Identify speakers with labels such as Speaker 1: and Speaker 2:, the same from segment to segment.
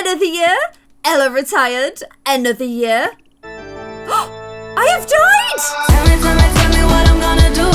Speaker 1: Another year. Ella retired. Another year. I have died!
Speaker 2: Tell me what I'm gonna do.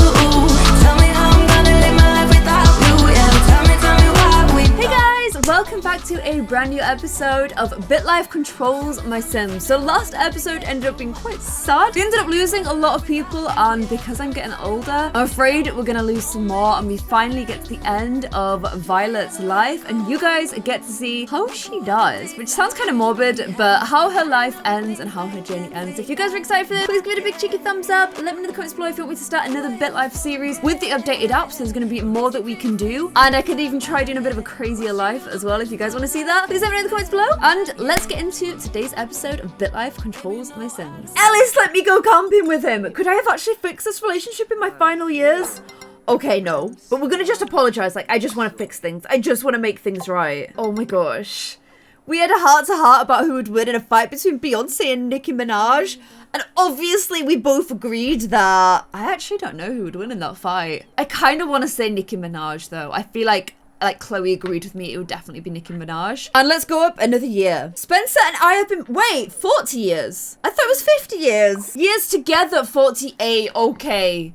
Speaker 2: Tell me how I'm gonna live my life without you. Yeah, tell me why we.
Speaker 1: Hey guys, welcome back to a brand new episode of Bitlife Controls My Sims. So last episode ended up being quite sad. We ended up losing a lot of people, and because I'm getting older, I'm afraid we're gonna lose some more, and we finally get to the end of Violet's life, and you guys get to see how she dies, which sounds kind of morbid, but how her life ends and how her journey ends. If you guys are excited for this, please give it a big cheeky thumbs up. Let me know in the comments below if you want me to start another Bitlife series with the updated apps. There's gonna be more that we can do, and I could even try doing a bit of a crazier life as well. If you guys want to see that, please let me know in the comments below. And let's get into today's episode of Bitlife Controls My Sims. Ellis let me go camping with him. Could I have actually fixed this relationship in my final years? Okay, no. But we're gonna just apologize. Like, I just want to fix things. I just want to make things right. Oh my gosh. We had a heart-to-heart about who would win in a fight between Beyonce and Nicki Minaj. And obviously we both agreed that... I actually don't know who would win in that fight. I kind of want to say Nicki Minaj, though. I feel like Chloe agreed with me, it would definitely be Nicki Minaj. And let's go up another year. Spencer and I have been, wait, 40 years. I thought it was 50 years. Years together, 48, okay.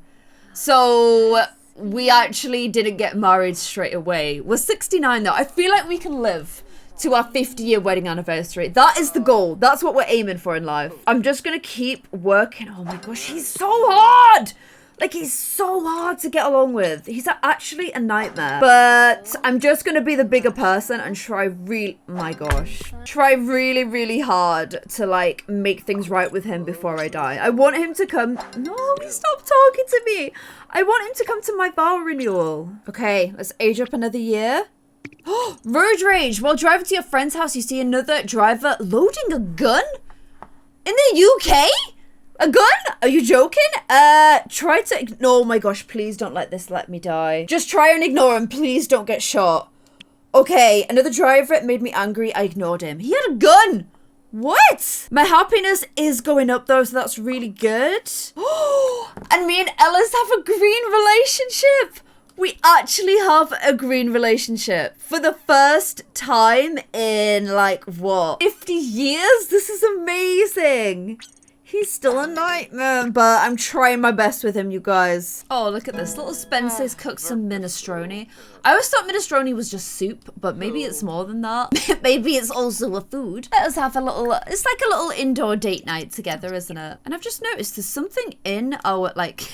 Speaker 1: So we actually didn't get married straight away. We're 69 though. I feel like we can live to our 50-year wedding anniversary. That is the goal. That's what we're aiming for in life. I'm just gonna keep working. Oh my gosh, he's so hard. Like, he's so hard to get along with. He's actually a nightmare. But I'm just gonna be the bigger person and try try really, really hard to, like, make things right with him before I die. I want him to come. No, stop talking to me. I want him to come to my vow renewal. Okay, let's age up another year. Road rage. While driving to your friend's house, you see another driver loading a gun? In the UK? A gun? Are you joking? Try to... Oh my gosh, please don't let me die. Just try and ignore him. Please don't get shot. Okay, another driver made me angry. I ignored him. He had a gun. What? My happiness is going up though, so that's really good. And me and Ellis have a green relationship. We actually have a green relationship for the first time in, like, what? 50 years? This is amazing. He's still a nightmare, but I'm trying my best with him, you guys. Oh, look at this. Little Spencer's cooked some minestrone. I always thought minestrone was just soup, but maybe it's more than that. Maybe it's also a food. Let us have a little... It's like a little indoor date night together, isn't it? And I've just noticed there's something in our, like...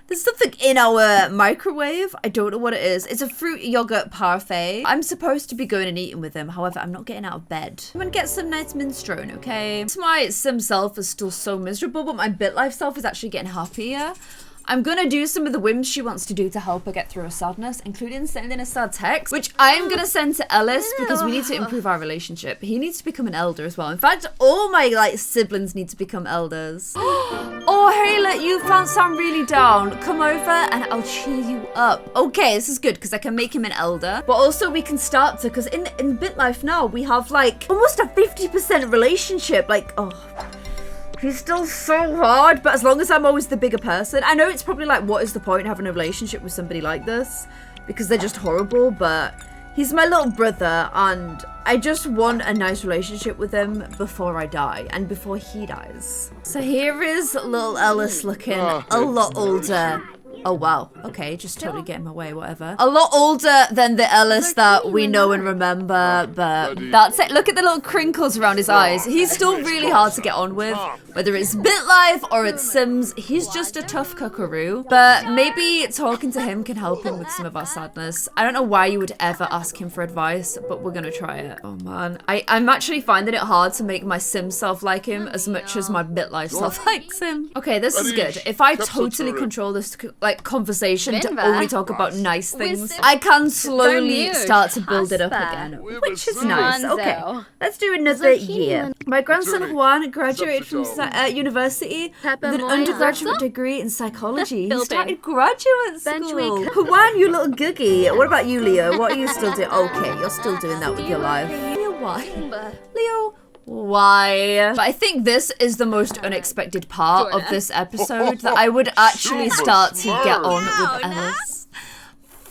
Speaker 1: There's something in our microwave. I don't know what it is. It's a fruit yogurt parfait. I'm supposed to be going and eating with him. However, I'm not getting out of bed. I'm gonna get some nice minestrone, okay? My sim self is still so miserable, but my Bitlife self is actually getting happier. I'm gonna do some of the whims she wants to do to help her get through her sadness, including sending a sad text, which I am gonna send to Ellis because we need to improve our relationship. He needs to become an elder as well. In fact, all my, like, siblings need to become elders. Oh, hey, you sound really down. Come over and I'll cheer you up. Okay, this is good because I can make him an elder, but also we can start to, because in Bitlife now, we have, like, almost a 50% relationship. Like, oh... He's still so hard, but as long as I'm always the bigger person. I know it's probably like, what is the point having a relationship with somebody like this? Because they're just horrible, but he's my little brother, and I just want a nice relationship with him before I die, and before he dies. So here is little Ellis looking a lot older. Oh, wow. Okay, just totally getting my way, whatever. A lot older than the Ellis that we know and remember, but that's it. Look at the little crinkles around his eyes. He's still really hard to get on with. Whether it's Bitlife or it's Sims, he's just a tough cookaroo. But maybe talking to him can help him with some of our sadness. I don't know why you would ever ask him for advice, but we're gonna try it. Oh, man. I'm actually finding it hard to make my Sim self like him as much as my Bitlife self likes him. Okay, this is good. If I totally control this, like, conversation to only talk about nice things, I can slowly start to build it up again, which is nice. Okay, let's do another year. My grandson Juan graduated from university with an undergraduate degree in psychology. He started graduate school. Juan, you little googie. What about you, Leo? What are you still doing? Okay, you're still doing that with your life. Leo, why? Leo, why? But I think this is the most unexpected part of this episode, that I would actually start to get on with Ellis.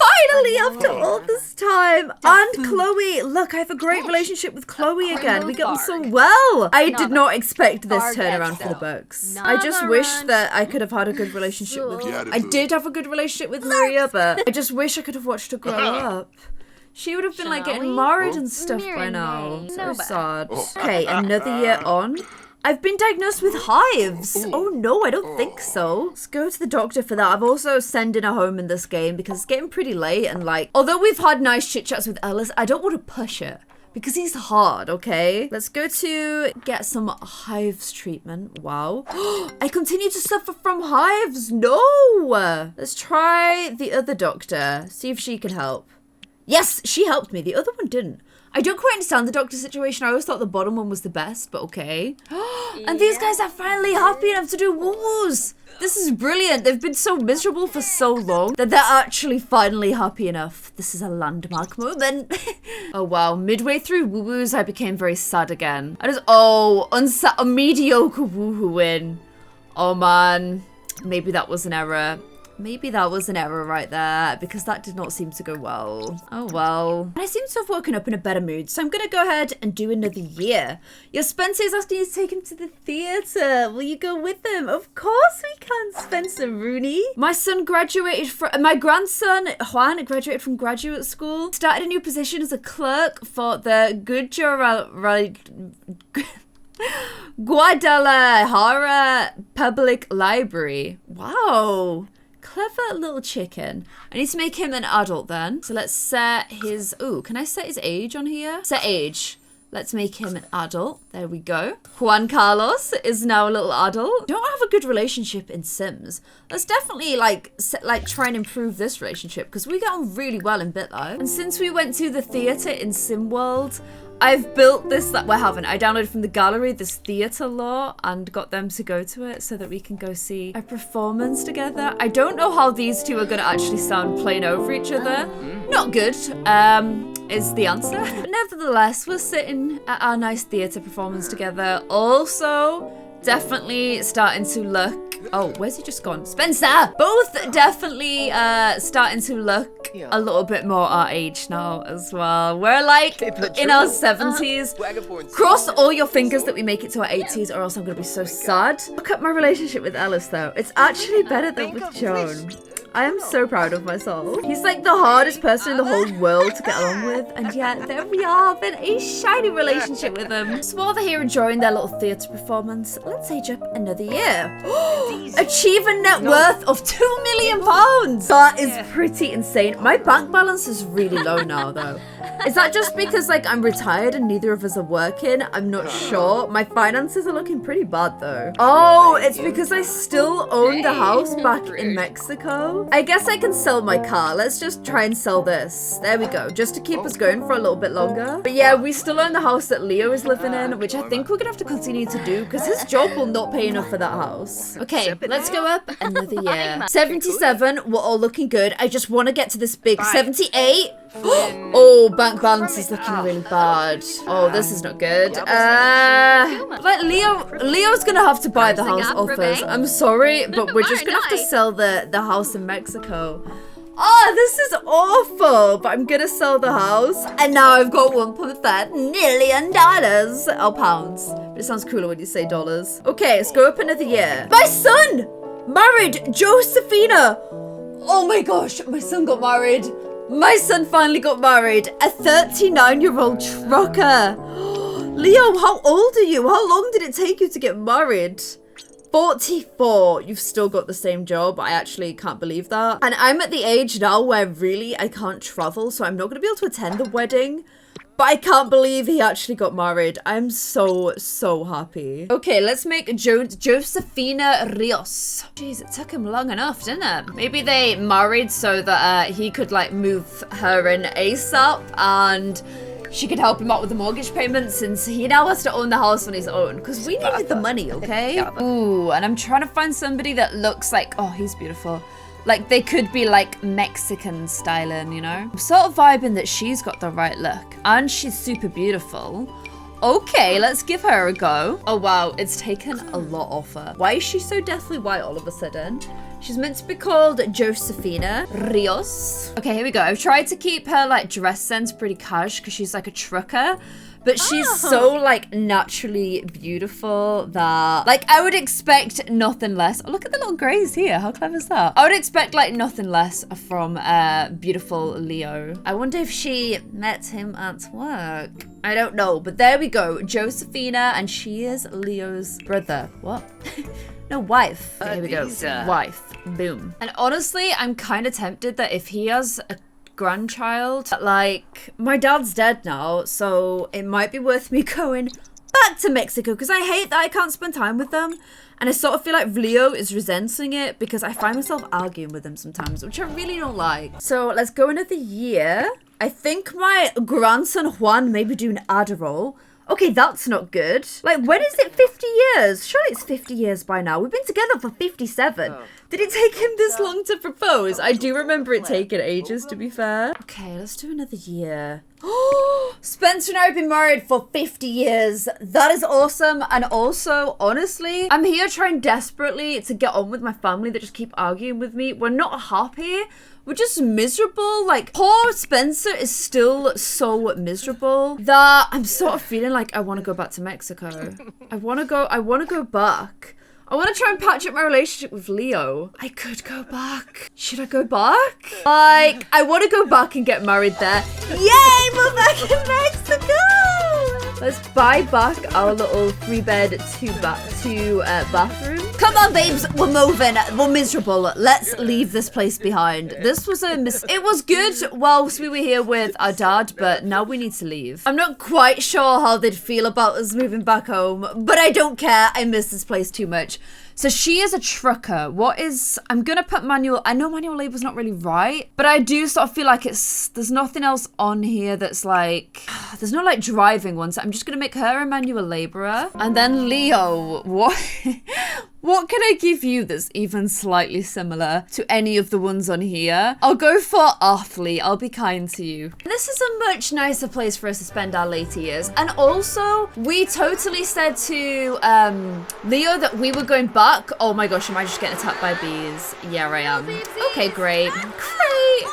Speaker 1: Finally, after all this time. And Chloe. Look, I have a great relationship with Chloe again. We get on so well. I did not expect this turnaround for the books. I just wish that I could have had a good relationship with I did have a good relationship with Maria, but I just wish I could have watched her grow up. She would have been like getting married and stuff by now. So sad. Okay, another year on. I've been diagnosed with hives. Oh no, I don't think so. Let's go to the doctor for that. I've also sending her home in this game because it's getting pretty late and like, although we've had nice chit chats with Ellis, I don't want to push it because he's hard, okay? Let's go to get some hives treatment. Wow. I continue to suffer from hives. No. Let's try the other doctor. See if she can help. Yes, she helped me. The other one didn't. I don't quite understand the doctor situation. I always thought the bottom one was the best, but okay. And these guys are finally happy enough to do woo-woos. This is brilliant. They've been so miserable for so long that they're actually finally happy enough. This is a landmark moment. Oh wow, midway through woo-woos, I became very sad again. I just, a mediocre woo-hoo win. Oh man, maybe that was an error. Maybe that was an error right there because that did not seem to go well. Oh well. I seem to have woken up in a better mood, so I'm gonna go ahead and do another year. Your Spencer is asking you to take him to the theatre. Will you go with him? Of course we can, Spencer Rooney. My grandson Juan graduated from graduate school. Started a new position as a clerk for the Guadalajara Public Library. Wow. Clever little chicken. I need to make him an adult then. So let's set his... Ooh, can I set his age on here? Set age. Let's make him an adult. There we go. Juan Carlos is now a little adult. Don't have a good relationship in Sims. Let's definitely try and improve this relationship because we get on really well in Bitlife. And since we went to the theatre in SimWorld, I've built this that we're having. I downloaded from the gallery this theatre law and got them to go to it so that we can go see a performance together. I don't know how these two are going to actually sound playing over each other. Not good, is the answer. But nevertheless, we're sitting at our nice theatre performance together. Also, definitely starting to look... Oh, where's he just gone? Spencer! Both definitely starting to look a little bit more our age now as well. We're like in our 70s. Cross all your fingers that we make it to our 80s or else I'm going to be so sad. Look at my relationship with Ellis though. It's actually better than with Joan. I am so proud of myself. He's like the hardest person in the whole world to get along with, and yet there we are, having a shiny relationship with him. So while they're here enjoying their little theatre performance, let's age up another year. Achieve a net worth of £2 million. That is pretty insane. My bank balance is really low now though. Is that just because like I'm retired and neither of us are working? I'm not sure. My finances are looking pretty bad though. Oh, it's because I still own the house back in Mexico. I guess I can sell my car. Let's just try and sell this. There we go. Just to keep us going for a little bit longer. But yeah, we still own the house that Leo is living in, which I think we're gonna have to continue to do because his job will not pay enough for that house. Okay, let's go up another year. 77, we're all looking good. I just want to get to this big 78. Oh, bank balance is looking really bad. Oh, this is not good. But Leo's gonna have to buy the house off us. I'm sorry, but we're just gonna have to sell the house in Mexico. Oh, this is awful, but I'm gonna sell the house. And now I've got $1.5 million. Oh, pounds. But it sounds cooler when you say dollars. Okay, let's go up another year. My son! Married Josephina! Oh my gosh, my son got married. My son finally got married. A 39-year-old trucker. Leo, how old are you? How long did it take you to get married? 44. You've still got the same job. I actually can't believe that. And I'm at the age now where really I can't travel, so I'm not going to be able to attend the wedding. But I can't believe he actually got married. I'm so happy. Okay, let's make Josefina Rios. Jeez, it took him long enough, didn't it? Maybe they married so that he could like move her in ASAP and she could help him out with the mortgage payment since he now has to own the house on his own because we needed the money, okay? Ooh, and I'm trying to find somebody that looks like, oh, he's beautiful. Like, they could be, like, Mexican styling, you know? I'm sort of vibing that she's got the right look. And she's super beautiful. Okay, let's give her a go. Oh wow, it's taken a lot off her. Why is she so deathly white all of a sudden? She's meant to be called Josefina Rios. Okay, here we go. I've tried to keep her like dress sense pretty cash because she's like a trucker. But she's so like naturally beautiful that like I would expect nothing less. Oh, look at the little grays here. How clever is that? I would expect like nothing less from beautiful Leo. I wonder if she met him at work. I don't know, but there we go. Josefina, and she is Leo's brother. What? No, wife. Okay, here we go. Wife. Boom. And honestly, I'm kind of tempted that if he has a grandchild, like, my dad's dead now, so it might be worth me going back to Mexico because I hate that I can't spend time with them. And I sort of feel like Leo is resenting it because I find myself arguing with him sometimes, which I really don't like. So let's go another year. I think my grandson Juan may be doing Adderall. Okay, that's not good. Like, when is it 50 years? Surely it's 50 years by now. We've been together for 57. Did it take him this long to propose? I do remember it taking ages, to be fair. Okay, let's do another year. Spencer and I have been married for 50 years. That is awesome. And also, honestly, I'm here trying desperately to get on with my family that just keep arguing with me. We're not happy. We're just miserable. Like, poor Spencer is still so miserable that I'm sort of feeling like I want to go back to Mexico. I want to go back. I want to try and patch up my relationship with Leo. I could go back. Should I go back? Like, I want to go back and get married there. Yay, we're back in Mexico! Let's buy back our little 3-bed, 2-bathroom. Come on, babes, we're moving. We're miserable. Let's leave this place behind. This was it was good whilst we were here with our dad, but now we need to leave. I'm not quite sure how they'd feel about us moving back home, but I don't care. I miss this place too much. So she is a trucker. I'm gonna put manual. I know manual labor's not really right, but I do sort of feel like there's nothing else on here that's like, there's no like driving one. So I'm just gonna make her a manual laborer. And then Leo, what can I give you that's even slightly similar to any of the ones on here? I'll go for Arthley. I'll be kind to you. This is a much nicer place for us to spend our later years. And also, we totally said to Leo that we were going back. Oh my gosh, am I just getting attacked by bees? Yeah, I am. Okay, great. Great.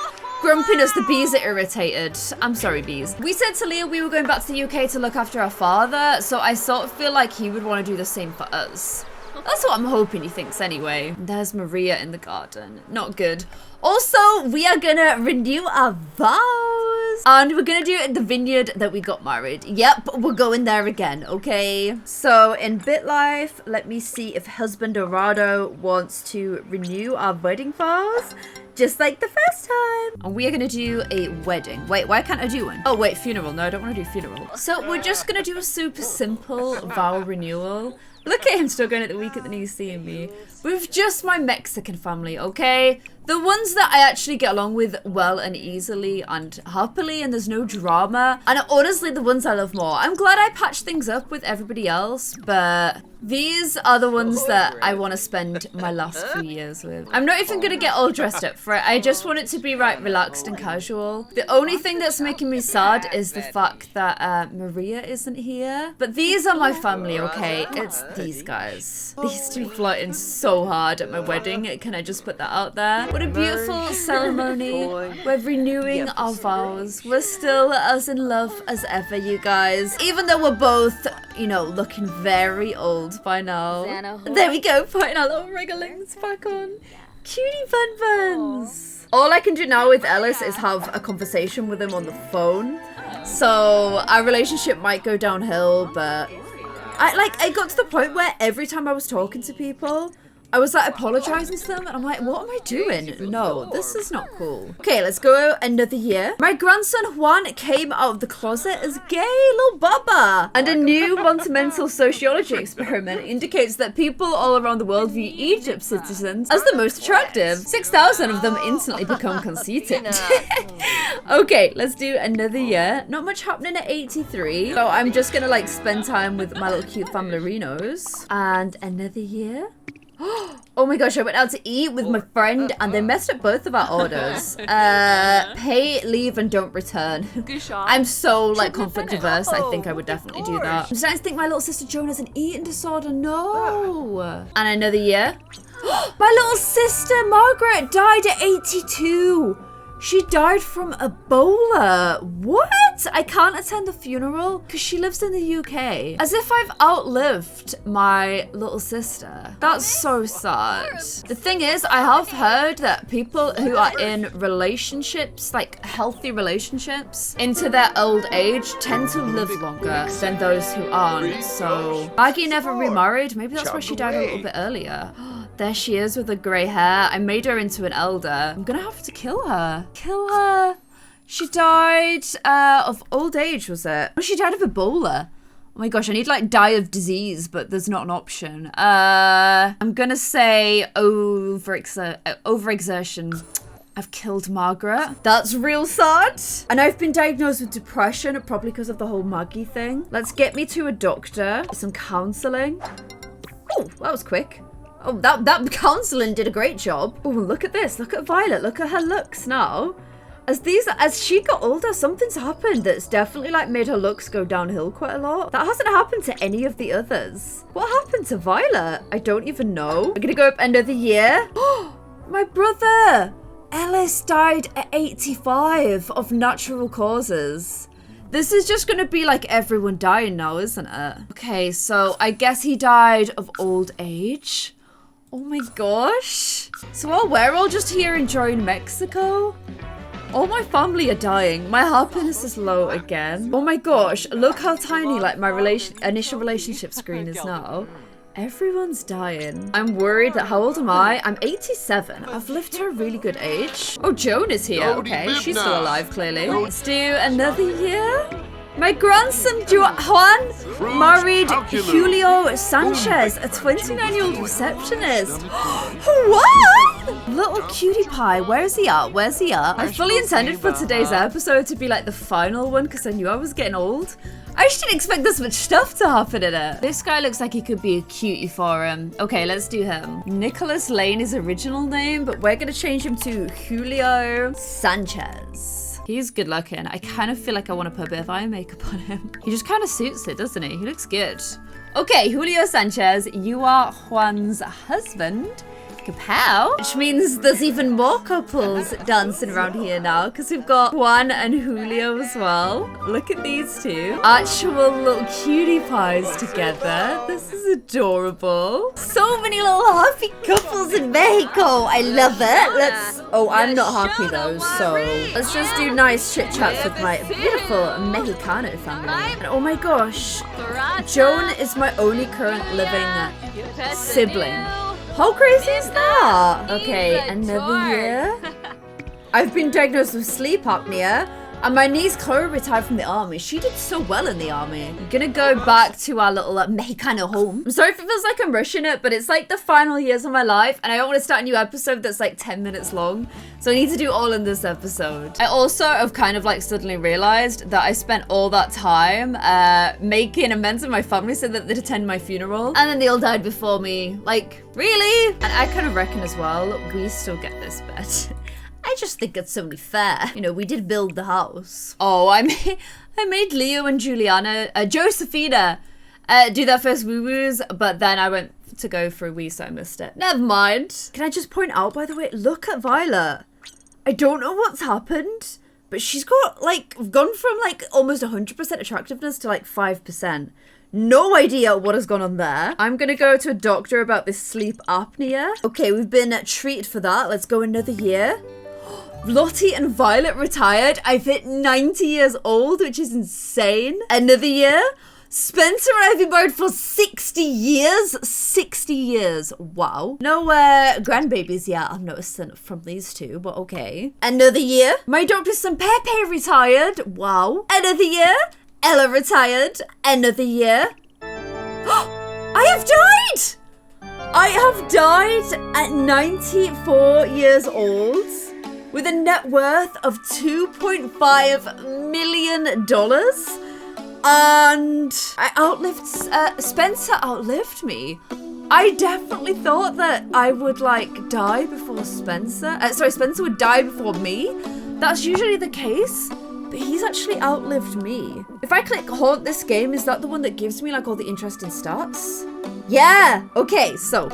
Speaker 1: Grumpiness, the bees are irritated. I'm sorry, bees. We said to Leo we were going back to the UK to look after our father, so I sort of feel like he would want to do the same for us. That's what I'm hoping he thinks anyway. There's Maria in the garden. Not good. Also, we are gonna renew our vows. And we're gonna do it at the vineyard that we got married. Yep, we're going there again, okay? So in Bitlife, let me see if husband Dorado wants to renew our wedding vows. Just like the first time. And we are gonna do a wedding. Wait, why can't I do one? Oh wait, funeral. No, I don't wanna do funeral. So we're just gonna do a super simple vow renewal. Look at him still going at the week at the knees seeing me. With just my Mexican family, okay? The ones that I actually get along with well and easily and happily, and there's no drama. And honestly, the ones I love more. I'm glad I patched things up with everybody else, but these are the ones that I want to spend my last few years with. I'm not even going to get all dressed up for it. I just want it to be right, relaxed and casual. The only thing that's making me sad is the fact that Maria isn't here. But these are my family, okay? It's these guys. These two flirting so hard at my wedding. Can I just put that out there? What a beautiful ceremony. We're renewing our vows. We're still as in love as ever, you guys. Even though we're both, you know, looking very old by now. There we go, putting our little wrigglings back on. Cutie bun buns. All I can do now with Ellis is have a conversation with him on the phone. So our relationship might go downhill, but I got to the point where every time I was talking to people, I was like apologizing to them and I'm like, what am I doing? No, this is not cool. Okay, let's go another year. My grandson Juan came out of the closet as gay, little Baba. And a new monumental sociology experiment indicates that people all around the world view Egypt citizens as the most attractive. 6,000 of them instantly become conceited. Okay, let's do another year. Not much happening at 83. So I'm just gonna like spend time with my little cute family Rinos. And another year. Oh my gosh, I went out to eat with my friend and they messed up both of our orders. Pay, leave, and don't return. I'm so like conflict averse. I think I would definitely do that. I'm starting to think my little sister Joan has an eating disorder. No. And another year. My little sister Margaret died at 82. She died from Ebola. What? I can't attend the funeral because she lives in the UK. As if I've outlived my little sister. That's so sad. The thing is, I have heard that people who are in relationships, like healthy relationships, into their old age tend to live longer than those who aren't. So Maggie never remarried. Maybe that's why she died a little bit earlier. There she is with the grey hair. I made her into an elder. I'm gonna have to kill her. Kill her. She died of old age, was it? Oh, she died of Ebola. Oh my gosh, I need like die of disease, but there's not an option. I'm gonna say overexertion. I've killed Margaret. That's real sad. And I've been diagnosed with depression, probably because of the whole Maggie thing. Let's get me to a doctor. Some counselling. Oh, that was quick. Oh, that counselling did a great job. Oh, look at this. Look at Violet. Look at her looks now. As she got older, something's happened that's definitely like made her looks go downhill quite a lot. That hasn't happened to any of the others. What happened to Violet? I don't even know. We're gonna go up end of the year. Oh, my brother Ellis died at 85 of natural causes. This is just gonna be like everyone dying now, isn't it? Okay, so I guess he died of old age. Oh my gosh. So while we're all just here enjoying Mexico, all my family are dying. My happiness is low again. Oh my gosh, look how tiny like my initial relationship screen is now. Everyone's dying. I'm worried that, how old am I? I'm 87. I've lived to a really good age. Oh, Joan is here. Okay, she's still alive, clearly. Let's do another year. My grandson Juan married Julio Sanchez, a 29-year-old receptionist. What? Little cutie pie. Where's he at? Where's he at? I fully intended for today's episode to be like the final one because I knew I was getting old. I just didn't expect this much stuff to happen in it. This guy looks like he could be a cutie for him. Okay, let's do him. Nicholas Lane is his original name, but we're gonna change him to Julio Sanchez. He's good looking. I kind of feel like I want to put a bit of eye makeup on him. He just kind of suits it, doesn't he? He looks good. Okay, Julio Sanchez, you are Juan's husband. Kapow. Which means there's even more couples dancing around here now because we've got Juan and Julio as well. Look at these two. Actual little cutie pies together. This is adorable. So many little happy couples in Mexico. I love it. Oh, I'm not happy though, so let's just do nice chit chats with my beautiful Mexicano family. And oh my gosh, Joan is my only current living sibling. How crazy is that? Okay, another year. I've been diagnosed with sleep apnea. And my niece Chloe retired from the army. She did so well in the army. I'm gonna go back to our little Mexicano home. I'm sorry if it feels like I'm rushing it, but it's like the final years of my life and I don't want to start a new episode that's like 10 minutes long. So I need to do all in this episode. I also have kind of like suddenly realized that I spent all that time making amends with my family so that they'd attend my funeral. And then they all died before me. Like, really? And I kind of reckon as well, we still get this bit. I just think it's only fair. You know, we did build the house. Oh, I made Leo and Juliana, Josephina, do their first woo-woos, but then I went to go for a wee, so I missed it. Never mind. Can I just point out, by the way, look at Violet. I don't know what's happened, but she's got, like, gone from, like, almost 100% attractiveness to, like, 5%. No idea what has gone on there. I'm gonna go to a doctor about this sleep apnea. Okay, we've been treated for that. Let's go another year. Lottie and Violet retired. I've hit 90 years old, which is insane. Another year. Spencer and I have been married for 60 years. 60 years. Wow. No grandbabies yet, I've noticed from these two, but okay. Another year. My doctor's son Pepe retired. Wow. Another year. Ella retired. Another year. I have died! I have died at 94 years old. With a net worth of $2.5 million. And I outlived, Spencer outlived me. I definitely thought that I would like die before Spencer. Sorry, Spencer would die before me. That's usually the case, but he's actually outlived me. If I click haunt this game, is that the one that gives me like all the interesting stats? Yeah. Okay, so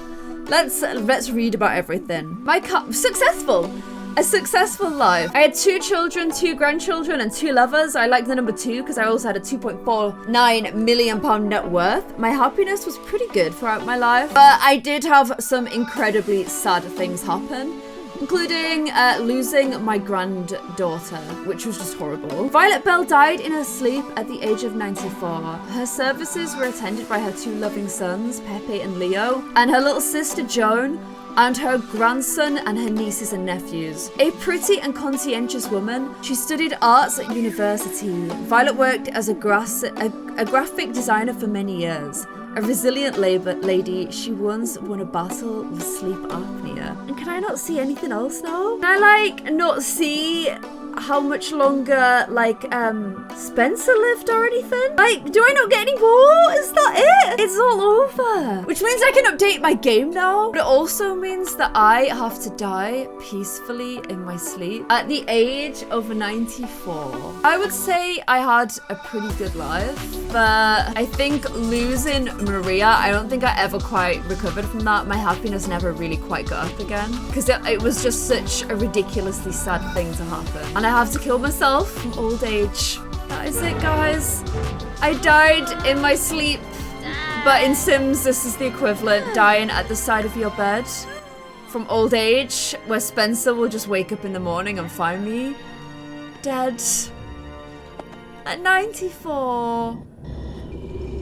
Speaker 1: let's read about everything. My successful. A successful life. I had 2 children, 2 grandchildren, and 2 lovers. I like the number 2 because I also had a £2.49 million net worth. My happiness was pretty good throughout my life, but I did have some incredibly sad things happen, including losing my granddaughter, which was just horrible. Violet Bell died in her sleep at the age of 94. Her services were attended by her 2 loving sons, Pepe and Leo, and her little sister Joan, and her grandson and her nieces and nephews. A pretty and conscientious woman, she studied arts at university. Violet worked as a graphic designer for many years. A resilient lady, she once won a battle with sleep apnea. And can I not see anything else now? Can I like not see how much longer like Spencer lived or anything? Like, do I not get any more? Is that it? It's all over. Which means I can update my game now. But it also means that I have to die peacefully in my sleep at the age of 94. I would say I had a pretty good life, but I think losing Maria, I don't think I ever quite recovered from that. My happiness never really quite got up again because it was just such a ridiculously sad thing to happen. And I have to kill myself from old age. That is it, guys. I died in my sleep, but in Sims, this is the equivalent, dying at the side of your bed from old age, where Spencer will just wake up in the morning and find me dead at 94.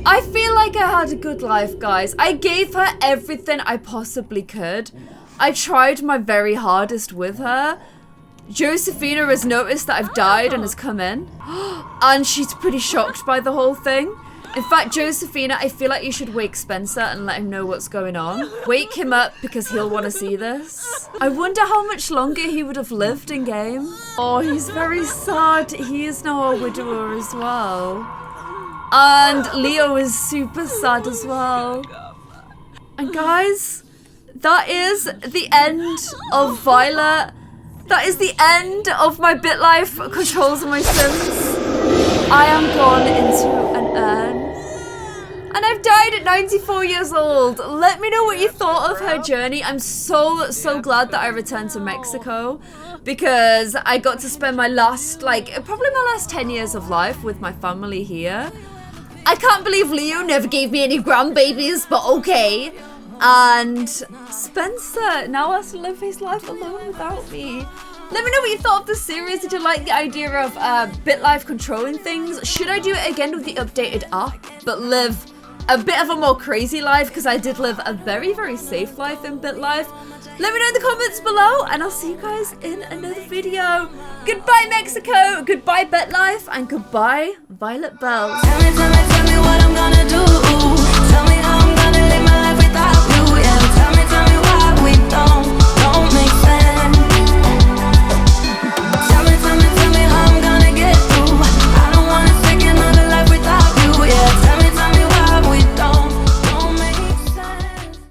Speaker 1: I feel like I had a good life, guys. I gave her everything I possibly could. I tried my very hardest with her. Josephina has noticed that I've died and has come in. And she's pretty shocked by the whole thing. In fact, Josephina, I feel like you should wake Spencer and let him know what's going on. Wake him up because he'll want to see this. I wonder how much longer he would have lived in game. Oh, he's very sad. He is now a widower as well. And Leo is super sad as well. And guys, that is the end of Violet. That is the end of my Bitlife controls of my Sims. I am gone into an urn. And I've died at 94 years old. Let me know what you thought of her journey. I'm so glad that I returned to Mexico because I got to spend my last, probably my last 10 years of life with my family here. I can't believe Leo never gave me any grandbabies, but okay. And Spencer now has to live his life alone without me. Let me know what you thought of the series. Did you like the idea of Bitlife controlling things? Should I do it again with the updated app, but live a bit of a more crazy life? Because I did live a very safe life in Bitlife. Let me know in the comments below, and I'll see you guys in another video. Goodbye, Mexico. Goodbye, Bitlife, and goodbye, Violet Bell.
Speaker 2: Tell me what I'm gonna do.